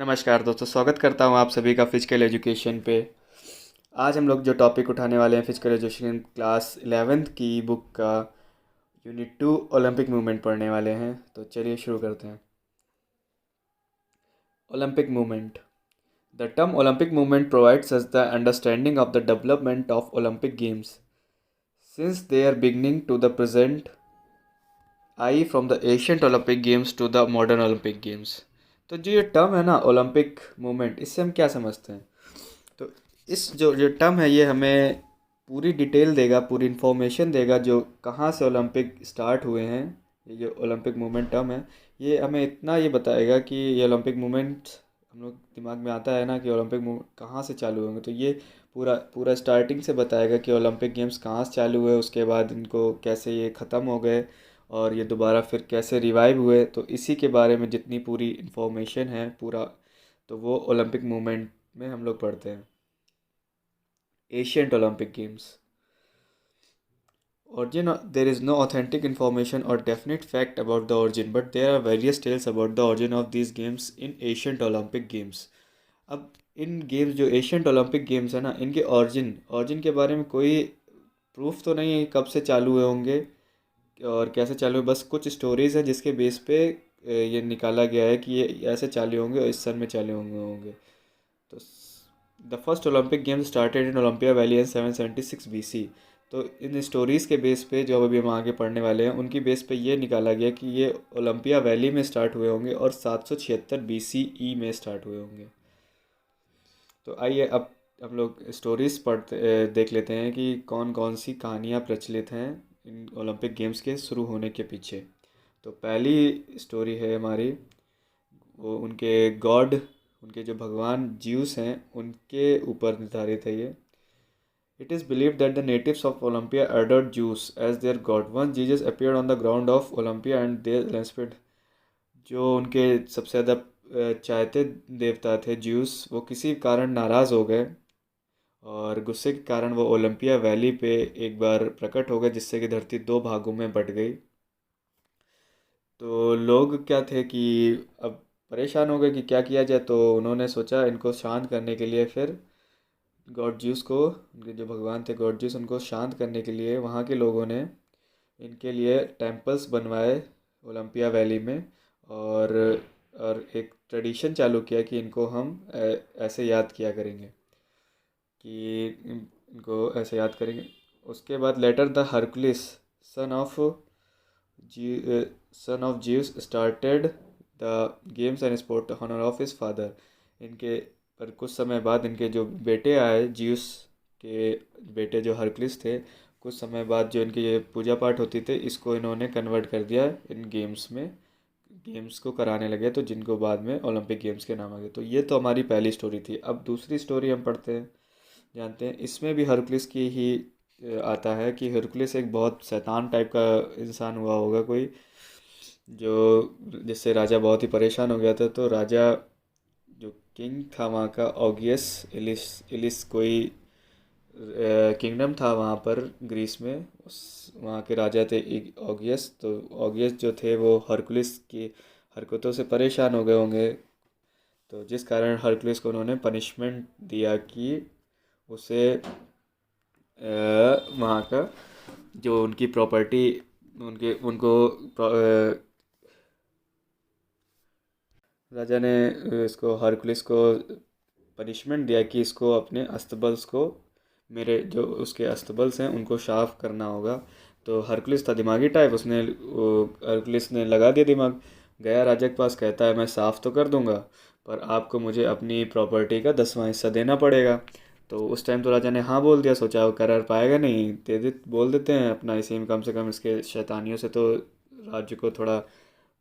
नमस्कार दोस्तों, स्वागत करता हूँ आप सभी का फिजिकल एजुकेशन पे। आज हम लोग जो टॉपिक उठाने वाले हैं फिजिकल एजुकेशन क्लास 11th की बुक का यूनिट 2 ओलंपिक मूवमेंट पढ़ने वाले हैं। तो चलिए शुरू करते हैं। Olympic movement. The term Olympic movement provides us the understanding of the development of Olympic games since their beginning to the present I from the ancient Olympic games to the modern Olympic games. तो जो ये term है ना Olympic movement, इससे हम क्या समझते हैं? तो इस जो जो टर्म है ये हमें पूरी डिटेल देगा, पूरी इन्फॉर्मेशन देगा जो कहाँ से ओलंपिक स्टार्ट हुए हैं। ये जो ओलंपिक मूवमेंट टर्म है ये हमें इतना ये बताएगा कि ये ओलंपिक मूवमेंट हम लोग दिमाग में आता है ना कि ओलंपिक मूव कहाँ से चालू होंगे, तो ये पूरा पूरा स्टार्टिंग से बताएगा कि ओलंपिक गेम्स कहाँ से चालू हुए, उसके बाद इनको कैसे ये ख़त्म हो गए और ये दोबारा फिर कैसे रिवाइव हुए। तो इसी के बारे में जितनी पूरी इन्फॉर्मेशन है पूरा, तो वो ओलंपिक मूवमेंट में हम लोग पढ़ते हैं। Ancient Olympic Games. Origin. There is no authentic information or definite fact about the origin, but there are various tales about the origin of these games in ancient Olympic Games. अब इन games जो ancient Olympic games है ना, इनके origin के बारे में कोई proof तो नहीं है कब से चालू हुए होंगे और कैसे चालू हुए। बस कुछ स्टोरीज हैं जिसके बेस पे ये निकाला गया है कि ये ऐसे चालू होंगे और इस सन में चालू होंगे। तो the first Olympic games started in Olympia valley in 776 BC। तो इन स्टोरीज़ के बेस पे जो अभी हम आगे पढ़ने वाले हैं उनकी बेस पे ये निकाला गया कि ये ओलंपिया वैली में स्टार्ट हुए होंगे और 776 BCE में स्टार्ट हुए होंगे। तो आइए अब हम लोग स्टोरीज़ देख लेते हैं कि कौन कौन सी कहानियाँ प्रचलित हैं इन ओलंपिक गेम्स के शुरू होने के पीछे। तो पहली स्टोरी है हमारी, वो उनके जो भगवान ज्यूस हैं उनके ऊपर निर्धारित है ये। It is believed that the natives of Olympia adored Zeus as their god. Once Jesus appeared on the ground of Olympia and they landspread। जो उनके सबसे ज़्यादा चाहते देवता थे ज्यूस, वो किसी कारण नाराज़ हो गए और गुस्से के कारण वो ओलंपिया वैली पे एक बार प्रकट हो गए, जिससे कि धरती दो भागों में बट गई। तो लोग क्या थे कि अब परेशान हो गए कि क्या किया जाए। तो उन्होंने सोचा इनको शांत करने के लिए फिर गॉड ज्यूस को, उनके जो भगवान थे गॉड ज्यूस, उनको शांत करने के लिए वहाँ के लोगों ने इनके लिए टेम्पल्स बनवाए ओलंपिया वैली में। और और एक ट्रेडिशन चालू किया कि इनको हम ऐसे याद किया करेंगे कि इनको ऐसे याद करेंगे। उसके बाद later the Hercules son of son of Zeus started the games and sport honour of his father. इनके पर कुछ समय बाद इनके जो बेटे आए, जीउस के बेटे जो हरक्लिस थे, कुछ समय बाद जो इनकी ये पूजा पाठ होती थे इसको इन्होंने कन्वर्ट कर दिया इन गेम्स में, गेम्स को कराने लगे, तो जिनको बाद में ओलंपिक गेम्स के नाम आ गए। तो ये तो हमारी पहली स्टोरी थी। अब दूसरी स्टोरी हम पढ़ते हैं, जानते हैं। इसमें भी हरक्लिस की ही आता है कि हरक्लिस एक बहुत शैतान टाइप का इंसान हुआ होगा कोई, जो जिससे राजा बहुत ही परेशान हो गया था। तो राजा जो किंग था वहाँ का, ऑगियस इलिस इलिस कोई किंगडम था वहाँ पर ग्रीस में, उस वहाँ के राजा थे एक ऑगियस। तो ऑगियस जो थे वो हरकुलिस की हरकतों से परेशान हो गए होंगे, तो जिस कारण हरकुलिस को उन्होंने पनिशमेंट दिया कि उसे वहाँ का जो उनकी प्रॉपर्टी, उनके उनको राजा ने इसको हरकुलिस को पनिशमेंट दिया कि इसको अपने अस्तबल्स को, मेरे जो उसके अस्तबल्स हैं उनको साफ करना होगा। तो हरकुलिस था दिमागी टाइप, उसने हरकुलिस ने लगा दिया दिमाग, गया राजा के पास, कहता है मैं साफ़ तो कर दूंगा पर आपको मुझे अपनी प्रॉपर्टी का 10वां हिस्सा देना पड़ेगा। तो उस टाइम तो राजा ने हाँ बोल दिया, सोचा वो कर पाएगा नहीं, बोल देते हैं अपना, इसी में कम से कम इसके शैतानियों से तो राज्य को थोड़ा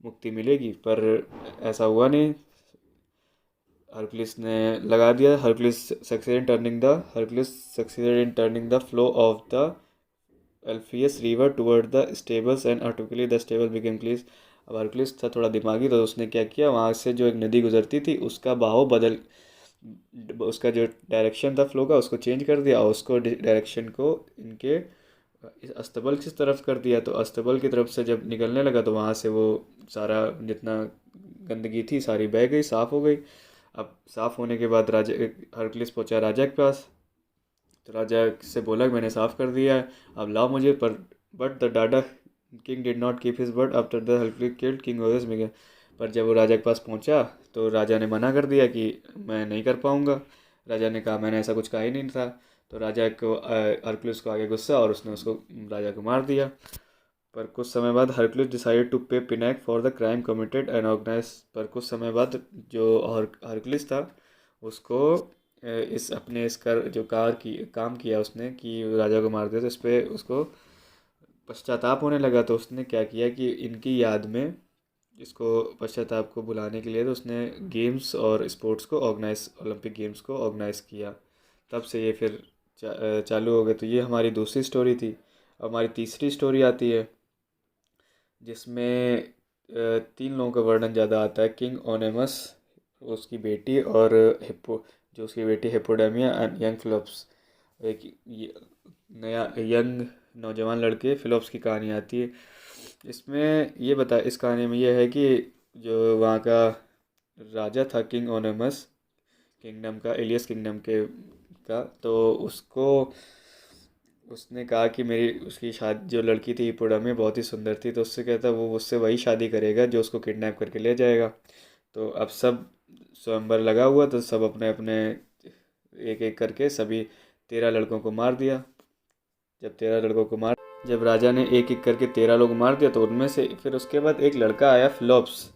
मुक्ति मिलेगी। पर ऐसा हुआ नहीं, हरक्लिस ने लगा दिया। Hercules succeeded in turning the flow of the Alpheus river toward the stables and automatically the stable became clean. अब हरक्लिस था थोड़ा दिमागी, तो उसने क्या किया, वहाँ से जो एक नदी गुजरती थी उसका बहाव बदल, उसका जो डायरेक्शन था फ्लो का उसको चेंज कर दिया और उसको डायरेक्शन को इनके इस अस्तबल की तरफ कर दिया। तो अस्तबल की तरफ से जब निकलने लगा तो वहाँ से वो सारा जितना गंदगी थी सारी बह गई, साफ़ हो गई। अब साफ़ होने के बाद राजा हरक्लिस पहुंचा राजा के पास। तो राजा से बोला कि मैंने साफ़ कर दिया है, अब लाओ मुझे। पर बट द डाडा king did not keep his word after the Hercules killed king Augeas में। पर जब वो राजा के पास पहुंचा तो राजा ने मना कर दिया कि मैं नहीं कर पाऊंगा। राजा ने कहा मैंने ऐसा कुछ कहा ही नहीं था। तो राजा को हरक्लिस को आगे गुस्सा, और उसने उसको राजा को मार दिया। पर कुछ समय बाद हरक्लिस decided to pay penance for the crime committed and organise. पर कुछ समय बाद जो हरक्लिस था उसको इस अपने इस कर जो कार की काम किया उसने कि राजा को मार दिया, तो इस पे उसको पश्चाताप होने लगा। तो उसने क्या किया कि इनकी याद में इसको पश्चाताप को बुलाने के लिए तो उसने गेम्स और स्पोर्ट्स को ऑर्गेनाइज ओलंपिक गेम्स को ऑर्गेनाइज किया। तब से ये फिर चालू हो गए। तो ये हमारी दूसरी स्टोरी थी। अब हमारी तीसरी स्टोरी आती है जिसमें तीन लोगों का वर्णन ज़्यादा आता है, किंग ओनेमस, उसकी बेटी, और हिप्पो जो उसकी बेटी हिप्पोडेमिया एंड यंग फिलिप्स। एक नया यंग नौजवान लड़के फिलिप्स की कहानी आती है। इसमें ये बता इस कहानी में ये है कि जो वहाँ का राजा था किंग ओनेमस किंगडम का, एलियस किंगडम के का, तो उसको उसने कहा कि मेरी उसकी शादी जो लड़की थी हिप्पोडेमिया बहुत ही सुंदर थी, तो उससे कहता वो उससे वही शादी करेगा जो उसको किडनैप करके ले जाएगा। तो अब सब स्वयंवर लगा हुआ, तो सब अपने अपने एक एक करके सभी 13 लड़कों को मार दिया। जब 13 लड़कों को मार जब राजा ने एक एक करके 13 लोग मार दिया, तो उनमें से फिर उसके बाद एक लड़का आया फिलोप्स,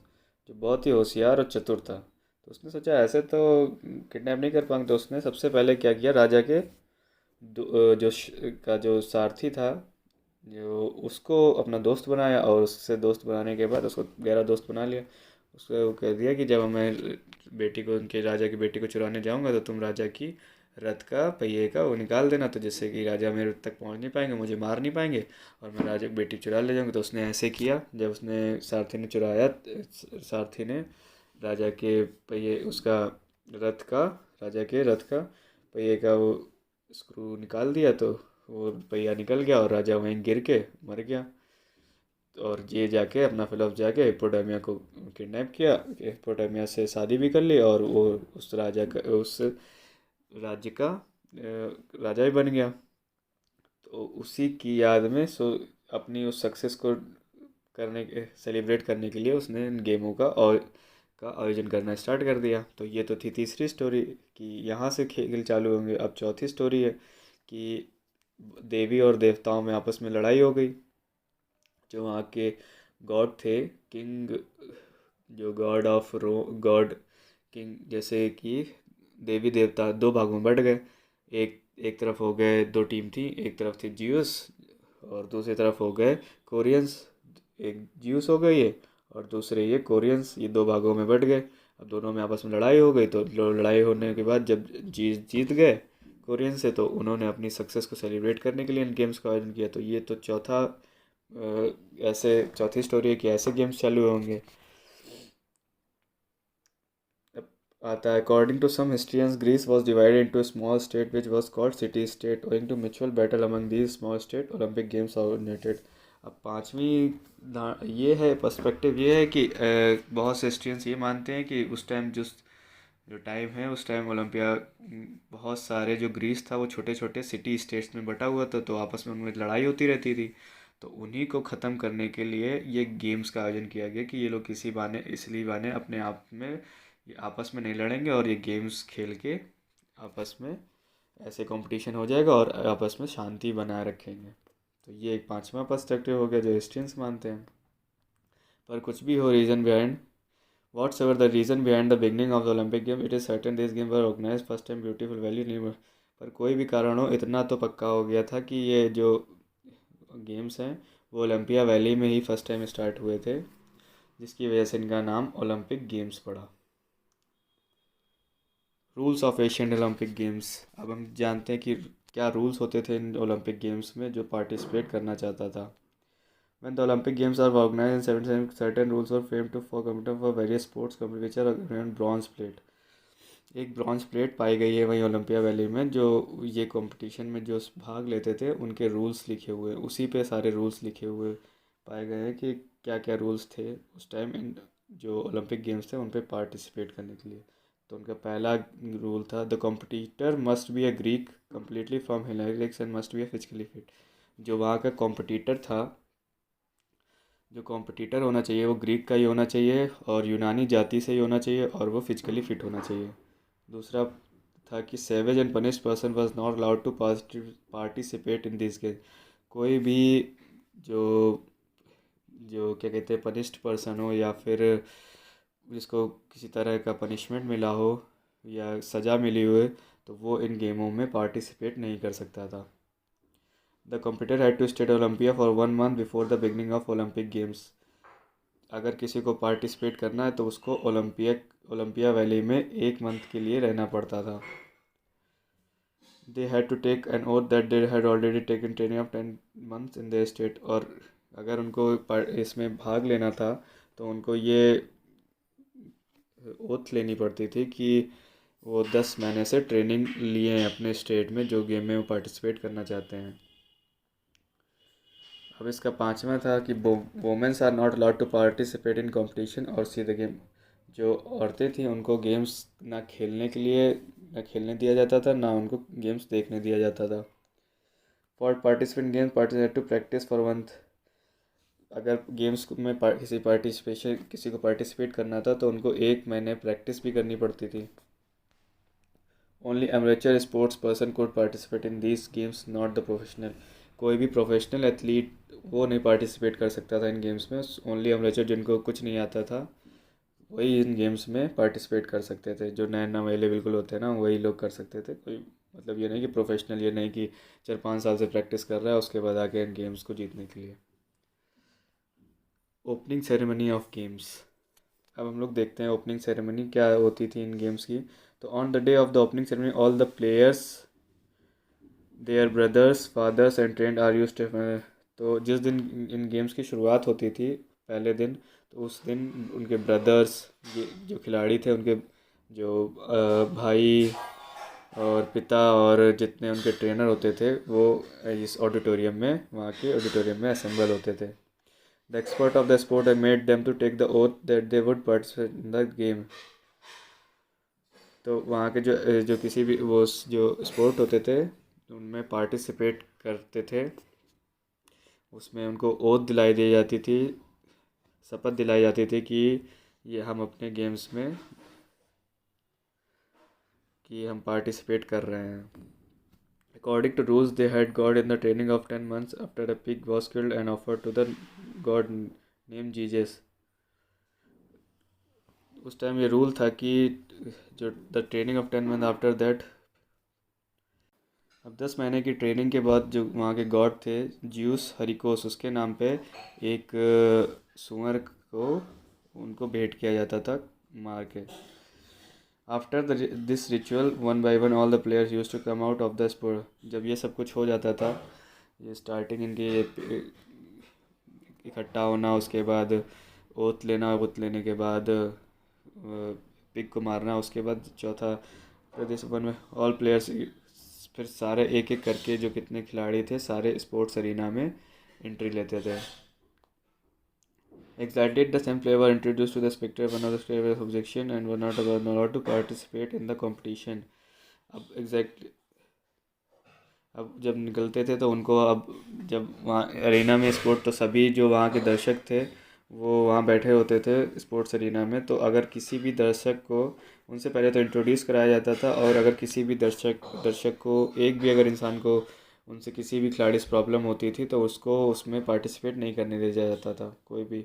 जो बहुत ही होशियार और चतुर था। तो उसने सोचा ऐसे तो किडनैप नहीं कर पाएंगे। तो उसने सबसे पहले क्या किया, राजा के का जो सारथी था जो उसको अपना दोस्त बनाया, और उससे दोस्त बनाने के बाद उसको गहरा दोस्त बना लिया। उसको वो कह दिया कि जब मैं बेटी को उनके राजा की बेटी को चुराने जाऊंगा तो तुम राजा की रथ का पहिए का वो निकाल देना, तो जिससे कि राजा मेरे तक पहुंच नहीं पाएंगे, मुझे मार नहीं पाएंगे, और मैं राजा की बेटी चुरा ले जाऊंगा। तो उसने ऐसे किया। जब उसने सारथी ने चुराया, सारथी ने राजा के पहिए उसका रथ का राजा के रथ का पहिए का वो स्क्रू निकाल दिया, तो वो पहिया निकल गया और राजा वहीं गिर के मर गया। और ये जाके अपना फिलहाल जाके हिप्पोडेमिया को किडनैप किया, हिप्पोडेमिया से शादी भी कर ली, और वो उस राज्य का राजा ही बन गया। तो उसी की याद में अपनी उस सक्सेस को करने के सेलिब्रेट करने के लिए उसने इन गेमों का आयोजन करना स्टार्ट कर दिया। तो ये तो थी तीसरी स्टोरी कि यहाँ से खेल चालू होंगे। अब चौथी स्टोरी है कि देवी और देवताओं में आपस में लड़ाई हो गई। जो वहाँ के गॉड थे, किंग, जो गॉड किंग, जैसे कि देवी देवता दो भागों में बट गए। एक एक तरफ हो गए, दो टीम थी, एक तरफ थी जियूस और दूसरी तरफ हो गए कोरियंस। एक जियूस हो गए ये, और दूसरे ये कोरियंस, ये दो भागों में बट गए। अब दोनों में आपस में लड़ाई हो गई। तो लड़ाई होने के बाद जब जीत गए कोरियन से, तो उन्होंने अपनी सक्सेस को सेलिब्रेट करने के लिए इन गेम्स का आयोजन किया। तो ये तो ऐसे चौथी स्टोरी है कि ऐसे गेम्स चालू होंगे। अब आता है, according to some historians Greece was divided into a small state which was called city state owing to mutual battle among these small state Olympic games organised. अब पांचवी ये है पर्सपेक्टिव, ये है कि बहुत से हिस्ट्रियंस ये मानते हैं कि उस टाइम जो टाइम है उस टाइम ओलंपिया बहुत सारे जो ग्रीस था वो छोटे छोटे सिटी स्टेट्स में बटा हुआ था, तो आपस में उनमें लड़ाई होती रहती थी। तो उन्हीं को ख़त्म करने के लिए ये गेम्स का आयोजन किया गया कि ये लोग किसी बहाने इसलिए बहाने अपने आप में ये आपस में नहीं लड़ेंगे, और ये गेम्स खेल के आपस में ऐसे कंपटीशन हो जाएगा और आपस में शांति बनाए रखेंगे। तो ये एक पांचवा पर्सपेक्टिव हो गया जो हिस्ट्रियंस मानते हैं। पर कुछ भी हो reason behind Whatsoever the reason behind the beginning of the Olympic Games, it is certain these games were organized first time beautiful valley near। पर कोई भी कारण हो, इतना तो पक्का हो गया था कि ये जो गेम्स हैं वो ओलंपिया वैली में ही फर्स्ट टाइम स्टार्ट हुए थे, जिसकी वजह से इनका नाम ओलंपिक गेम्स पड़ा। Rules of Asian Olympic games. अब हम जानते हैं कि क्या रूल्स होते थे इन ओलंपिक गेम्स में जो पार्टिसिपेट करना चाहता था। When the Olympic Games are organized in 77, certain rules were framed for competition for various sports which are given bronze plate। एक ब्रॉन्ज प्लेट पाई गई है वहीं ओलंपिया वैली में, जो ये कंपटीशन में जो भाग लेते थे उनके रूल्स लिखे हुए, उसी पे सारे रूल्स लिखे हुए पाए गए हैं कि क्या क्या रूल्स थे उस टाइम इन जो ओलंपिक गेम्स थे उन पे पार्टिसिपेट करने के लिए। तो उनका पहला रूल था the competitor must be a Greek completely from Hellenics and must be a physically fit. जो वहाँ का कॉम्पिटिटर था, जो कॉम्पिटिटर होना चाहिए वो ग्रीक का ही होना चाहिए और यूनानी जाति से ही होना चाहिए और वो फिजिकली फिट होना चाहिए। दूसरा था कि savage and punish person was not allowed to participate in this game. कोई भी जो जो क्या कहते हैं पनिश्ड पर्सन हो या फिर जिसको किसी तरह का पनिशमेंट मिला हो या सज़ा मिली हुई, तो वो इन गेमों में पार्टिसिपेट नहीं कर सकता था। The competitor had to state Olympia for 1 month before the beginning of Olympic games. अगर किसी को पार्टिसिपेट करना है तो उसको ओलंपिया वैली में 1 मंथ के लिए रहना पड़ता था। They had to take an oath that they had already taken training of 10 months in their state. और अगर उनको इसमें भाग लेना था तो उनको ये ओथ लेनी पड़ती थी कि वो 10 महीने से ट्रेनिंग लिए हैं अपने स्टेट में जो गेम में वो पार्टिसिपेट करना चाहते हैं। अब इसका पांचवा था कि women's are not allowed to participate in competition और सी द गेम। जो औरतें थीं उनको गेम्स ना खेलने के लिए ना खेलने दिया जाता था, ना उनको गेम्स देखने दिया जाता था। For participant games participate to practise for 1 month. अगर गेम्स में किसी को पार्टिसिपेट करना था तो उनको 1 महीने प्रैक्टिस भी करनी पड़ती थी। Only amateur sports person could participate in these games not the professional. कोई भी प्रोफेशनल एथलीट वो नहीं पार्टिसिपेट कर सकता था इन गेम्स में। ओनली एमेचर जिनको कुछ नहीं आता था वही इन गेम्स में पार्टिसिपेट कर सकते थे। जो नए नवेले बिल्कुल होते हैं ना वही लोग कर सकते थे। कोई मतलब ये नहीं कि प्रोफेशनल, ये नहीं कि 4-5 साल से प्रैक्टिस कर रहा है उसके बाद आके इन गेम्स को जीतने के लिए। Opening ceremony of games. अब हम लोग देखते हैं ओपनिंग सेरेमनी क्या होती थी इन गेम्स की। तो on the day of the opening ceremony all the players their brothers fathers and trained are use. तो जिस दिन इन गेम्स की शुरुआत होती थी पहले दिन, तो उस दिन उनके ब्रदर्स जो खिलाड़ी थे उनके जो भाई और पिता और जितने उनके ट्रेनर होते थे वो इस ऑडिटोरियम में, वहाँ के ऑडिटोरियम में असेंबल होते थे। The expert of the sport I made them to take the oath that they would participate in the game. तो वहाँ के जो किसी भी वो जो स्पोर्ट होते थे उनमें पार्टिसिपेट करते थे, उसमें उनको ओथ दिलाई दी जाती थी, शपथ दिलाई जाती थी कि ये हम अपने गेम्स में कि हम पार्टिसिपेट कर रहे हैं। According to rules they had got in the training of 10 months after a pig was killed and offered to the god named Jesus। उस टाइम ये रूल था कि जो the training of 10 month after that, अब 10 महीने की training के बाद जो वहाँ के गॉड थे ज्यूस हरिकोस, उसके नाम पे एक सुअर को उनको भेंट किया जाता था मार के। After this ritual 1 by 1 all the players use to come out of the sport. जब ये सब कुछ हो जाता था, ये स्टार्टिंग इनकी इकट्ठा होना, उसके बाद ओथ लेना, ओथ लेने के बाद पिग को मारना, उसके बाद चौथा प्रदेश वन में ऑल प्लेयर्स, फिर सारे एक एक करके जो कितने खिलाड़ी थे सारे स्पोर्ट्स अरीना में एंट्री लेते थे। Exactly the same player were introduced to the spectator. One of the players was objection and were not allowed to participate in the competition। अब जब निकलते थे तो उनको, अब जब वहाँ अरीना में स्पोर्ट, तो सभी जो वहाँ के दर्शक थे वो वहाँ बैठे होते थे स्पोर्ट्स अरीना में। तो अगर किसी भी दर्शक को उनसे पहले तो इंट्रोड्यूस कराया जाता था, और अगर किसी भी दर्शक को एक भी अगर इंसान को उनसे किसी भी खिलाड़ी से प्रॉब्लम होती थी तो उसको उसमें पार्टिसिपेट नहीं करने दिया जाता था कोई भी।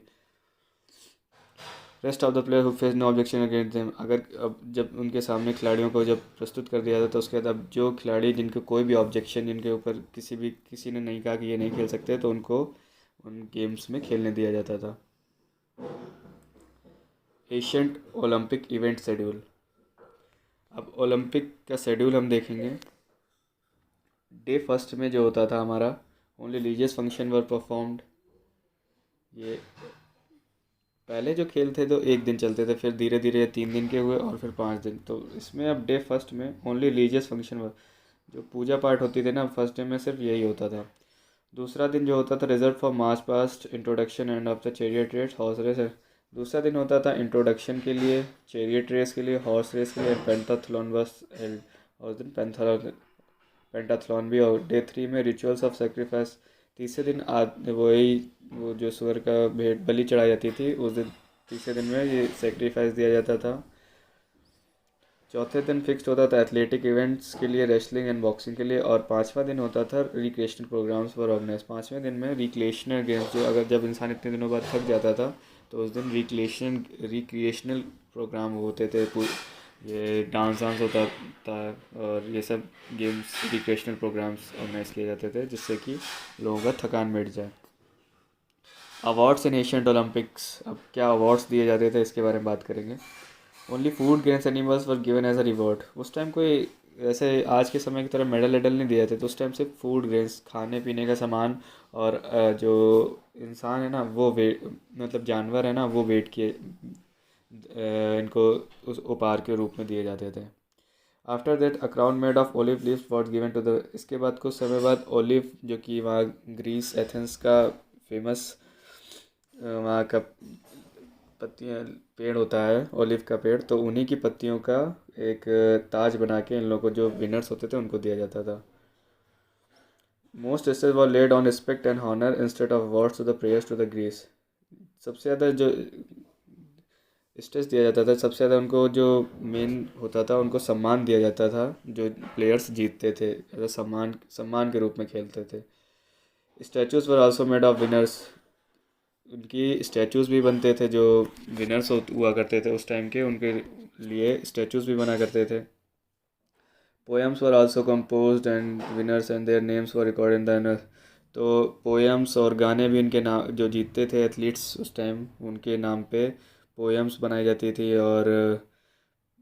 Rest of the player who face no objection against them. अगर अब जब उनके सामने खिलाड़ियों को जब प्रस्तुत कर दिया था तो उसके बाद अब जो खिलाड़ी जिनके कोई भी ऑब्जेक्शन, जिनके ऊपर किसी ने नहीं कहा कि ये नहीं खेल सकते, तो उनको उन गेम्स में खेलने दिया जाता था। Ancient Olympic event schedule. अब ओलंपिक का शेड्यूल हम देखेंगे। डे फर्स्ट में जो होता था हमारा, ओनली रिलीजियस फंक्शन वर परफॉर्म्ड। ये पहले जो खेल थे तो एक दिन चलते थे, फिर धीरे धीरे 3 दिन के हुए और फिर 5 दिन। तो इसमें अब डे फर्स्ट में ओनली रिलीजियस फंक्शन, जो पूजा पाठ होती थी ना फर्स्ट डे में, सिर्फ यही होता था। दूसरा दिन जो होता था reserve for march past introduction and of the chariot race horse race. दूसरा दिन होता था इंट्रोडक्शन के लिए, चैरियट रेस के लिए, हॉर्स रेस के लिए, पेंटाथलॉन बस हेल्ड, और उस दिन पेंटाथलॉन भी। और डे 3 में रिचुअल्स ऑफ सेक्रीफाइस। तीसरे दिन वही वो जो सुअर का भेंट बलि चढ़ाई जाती थी उस दिन, तीसरे दिन में ये सेक्रीफाइस दिया जाता था। चौथे दिन फिक्स्ड होता था एथलेटिक इवेंट्स के लिए, रेसलिंग एंड बॉक्सिंग के लिए। और पांचवा दिन होता था रिक्रिएशनल प्रोग्राम्स फॉर ऑर्गेनाइज। पांचवें दिन में रिक्रिएशनल गेम्स, जो अगर जब इंसान इतने दिनों बाद थक जाता था तो उस दिन रिक्रिएशनल प्रोग्राम होते थे। ये डांस वांस होता था और ये सब गेम्स रिक्रिएशनल प्रोग्राम्स ऑर्गेनाइज किए जाते थे जिससे कि लोगों का थकान मिट जाए। Awards in ancient Olympics. अब क्या अवार्ड्स दिए जाते थे इसके बारे में बात करेंगे। Only food grains animals were given as a reward. उस टाइम कोई ऐसे आज के समय की तरह मेडल वेडल नहीं दिए थे, तो उस टाइम सिर्फ फूड ग्रेन्स, खाने पीने का सामान, और जो इंसान है ना वो वेट, मतलब जानवर है ना वो वेट किए इनको उस उपहार के रूप में दिए जाते थे। After that a crown made of olive leaves was given to the. इसके बाद कुछ समय बाद ओलिव, जो कि वहाँ ग्रीस एथेंस का फेमस वहाँ का पत्तियाँ पेड़ होता है, ओलिव का पेड़, तो उन्हीं की पत्तियों का एक ताज बना के इन लोगों को, जो विनर्स होते थे, उनको दिया जाता था। Most stage war led on respect and honour instead of words to the prayers to the Greece. सबसे ज़्यादा जो स्टेज दिया जाता था, सबसे ज़्यादा उनको जो मेन होता था उनको सम्मान दिया जाता था, जो प्लेयर्स जीतते थे, ऐसा सम्मान सम्मान के रूप में खेलते थे। Statues were also made of winners. उनकी स्टैचूज़ भी बनते थे, जो विनर्स हुआ करते थे उस टाइम के, उनके लिए स्टैचूज़ भी बना करते थे। Poems were also composed and winners and their names were record in the. तो पोएम्स और गाने भी उनके नाम, जो जीतते थे एथलीट्स उस टाइम, उनके नाम पे पोएम्स बनाई जाती थी, और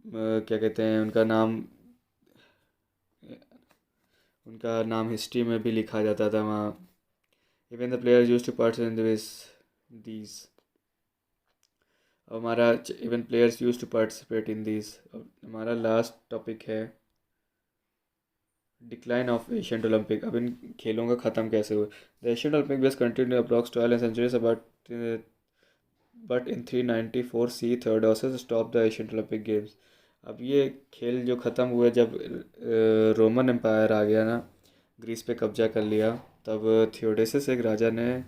क्या कहते हैं उनका नाम हिस्ट्री में भी लिखा जाता था वहाँ। Even the players used to participate in this these. हमारा even players use to participate in these. हमारा लास्ट टॉपिक है डिक्लाइन ऑफ एशियंट ओलंपिक। अब इन खेलों का ख़त्म कैसे हुआ। The ancient Olympic was continue approx 12 centuries but in 394 C Theodosius stop the ancient Olympic games. अब ये खेल जो ख़त्म हुए जब रोमन एम्पायर आ गया ना, ग्रीस पे कब्जा कर लिया, तब थियोडेसिस एक राजा ने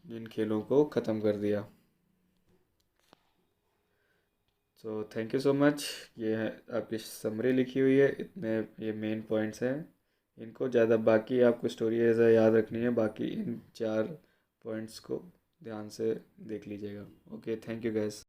इन खेलों को ख़त्म कर दिया। So thank you so much. ये है आपकी समरी लिखी हुई है, इतने ये मेन पॉइंट्स हैं। इनको ज़्यादा बाकी आपको स्टोरी ऐसा याद रखनी है, बाकी इन 4 पॉइंट्स को ध्यान से देख लीजिएगा। Okay, thank you gas.